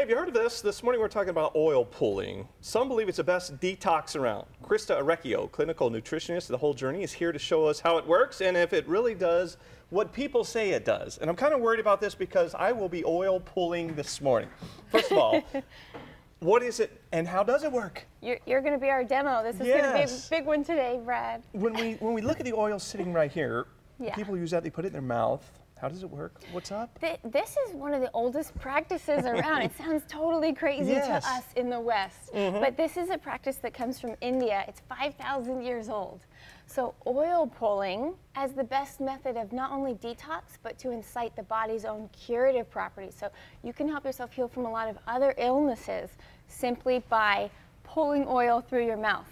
Have you heard of this? This morning we're talking about oil pulling. Some believe it's the best detox around. Christa Orecchio, clinical nutritionist of the whole journey, is here to show us how it works and if it really does what people say it does. And I'm kind of worried about this because I will be oil pulling this morning. First of all, what is it and how does it work? You're going to be our demo. This is going to be a big one today, Brad. When we look at the oil sitting right here, people use that, they put it in their mouth. How does it work? What's up? This is one of the oldest practices around. It sounds totally crazy to us in the West, but this is a practice that comes from India. It's 5,000 years old. So oil pulling as the best method of not only detox, but to incite the body's own curative properties. So you can help yourself heal from a lot of other illnesses simply by pulling oil through your mouth.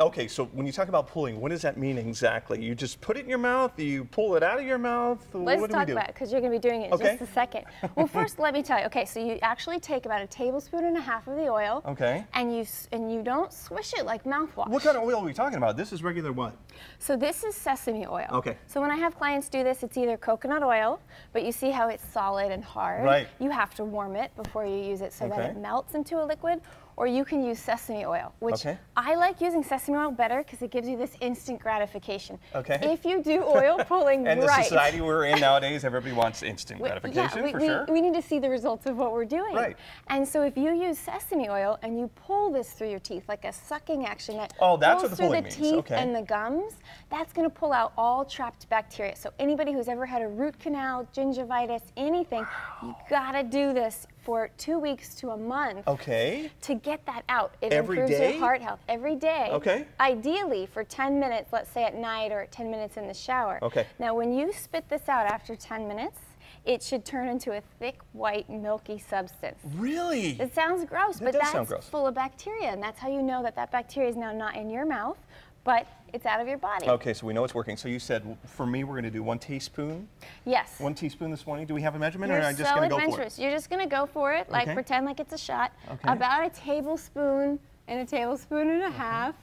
Okay, so when you talk about pulling, what does that mean exactly? You just put it in your mouth? You pull it out of your mouth? Let's talk about it because you're going to be doing it in just a second. Well, first let me tell you. Okay, so you actually take about 1.5 tablespoons of the oil. Okay. And you don't swish it like mouthwash. What kind of oil are we talking about? This is regular what? So this is sesame oil. Okay. So when I have clients do this, it's either coconut oil, but you see how it's solid and hard. Right. You have to warm it before you use it so that it melts into a liquid. Or you can use sesame oil, which I like using sesame oil better because it gives you this instant gratification. Okay. If you do oil pulling and the society we're in nowadays, everybody wants instant gratification, for sure. We need to see the results of what we're doing. Right. And so if you use sesame oil and you pull this through your teeth, like a sucking action that that's pulls what the through pulling the means. teeth and the gums, that's going to pull out all trapped bacteria. So anybody who's ever had a root canal, gingivitis, anything, you got to do this for 2 weeks to a month to get that out. It improves your heart health every day. Okay. Ideally for 10 minutes, let's say at night or 10 minutes in the shower. Okay. Now when you spit this out after 10 minutes, it should turn into a thick, white, milky substance. Really? It sounds gross, but that's full of bacteria, and that's how you know that that bacteria is now not in your mouth, but it's out of your body. Okay, so we know it's working. So you said, for me, we're going to do 1 teaspoon? Yes. 1 teaspoon this morning. Do we have a measurement, You're or am I just going to go for it? You're just going to go for it, like pretend like it's a shot. Okay. About 1 tablespoon and 1.5 tablespoons.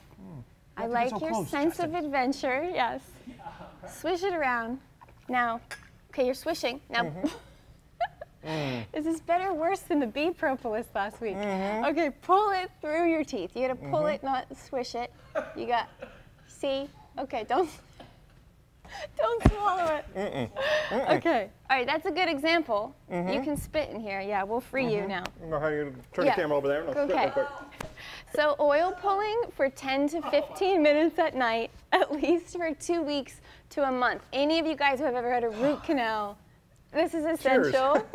I like your sense of adventure, yes. Swish it around. Now, okay, you're swishing. Now, is this better or worse than the bee propolis last week? Okay, pull it through your teeth. You got to pull it, not swish it. You got, see? Okay, don't swallow it. Okay, all right, that's a good example. You can spit in here. Yeah, we'll free you now. I know how you turn the camera over there. And I'll spit real quick. So oil pulling for 10 to 15 minutes at night, at least for 2 weeks to a month. Any of you guys who have ever had a root canal, this is essential.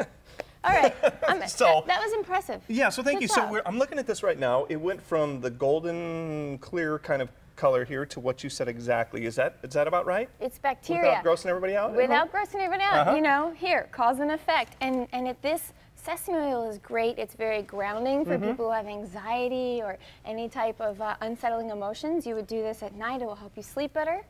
All right, that was impressive. Yeah, so thank you. So I'm looking at this right now. It went from the golden clear kind of color here to what you said exactly. Is that about right? It's bacteria. Without grossing everybody out? Without grossing everybody out, you know, here, cause and effect. And this sesame oil is great. It's very grounding for people who have anxiety or any type of unsettling emotions. You would do this at night. It will help you sleep better.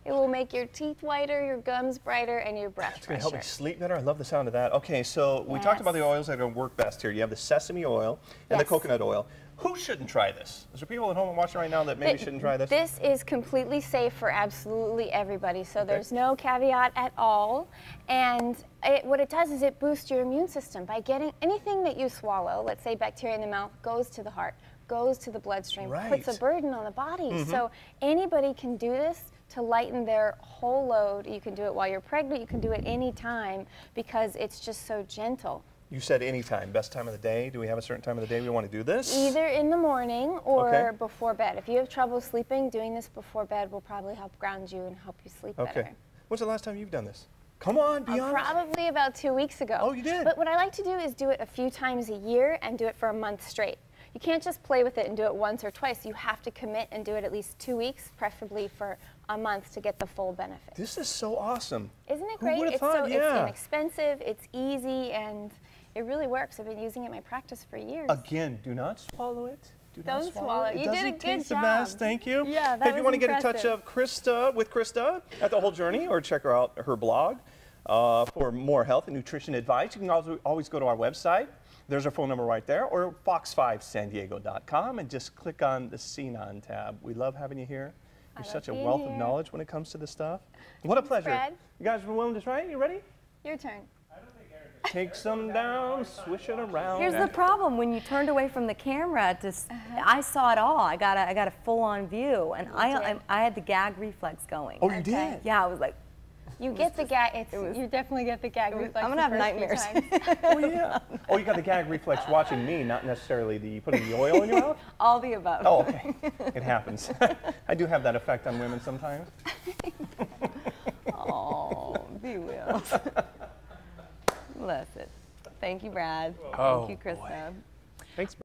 It will make your teeth whiter, your gums brighter, and your breath fresher. It's going to help me sleep better. I love the sound of that. Okay, so we talked about the oils that are going to work best here. You have the sesame oil and the coconut oil. Who shouldn't try this? Is there people at home watching right now that maybe shouldn't try this? This is completely safe for absolutely everybody, so there's no caveat at all. And what it does is it boosts your immune system by getting anything that you swallow, let's say bacteria in the mouth, goes to the heart, goes to the bloodstream, puts a burden on the body. So anybody can do this to lighten their whole load. You can do it while you're pregnant, you can do it anytime because it's just so gentle. You said anytime, best time of the day. Do we have a certain time of the day we want to do this? Either in the morning or before bed. If you have trouble sleeping, doing this before bed will probably help ground you and help you sleep better. When's the last time you've done this? Come on, be honest. Probably about 2 weeks ago. Oh, you did? But what I like to do is do it a few times a year and do it for a month straight. You can't just play with it and do it once or twice. You have to commit and do it at least 2 weeks, preferably for a month to get the full benefit. This is so awesome. Isn't it great? It's inexpensive, it's easy, and it really works. I've been using it in my practice for years. Again, do not swallow it. Don't swallow it. You did a good job. The best. Thank you. Yeah, that was if you want to get in touch with Christa at The Whole Journey, or check her out, her blog for more health and nutrition advice, you can always go to our website. There's our phone number right there, or fox5sandiego.com, and just click on the Scene On tab. We love having you here. You're such a wealth of knowledge when it comes to this stuff. What a pleasure. Fred. You guys are willing to try it? You ready? Your turn. I don't think Take some down, swish it around. Here's the problem: when you turned away from the camera, I saw it all. I got a full-on view, and I had the gag reflex going. Oh, you did? Yeah, I was like, you get the gag. You definitely get the gag reflex. I'm gonna have nightmares. Oh yeah. Oh, you got the gag reflex watching me, not necessarily the putting the oil in your mouth. all the above. Oh, okay. It happens. I do have that effect on women sometimes. Oh, be well. Bless it. Thank you, Brad. Oh, Thank you, Christa. Thanks.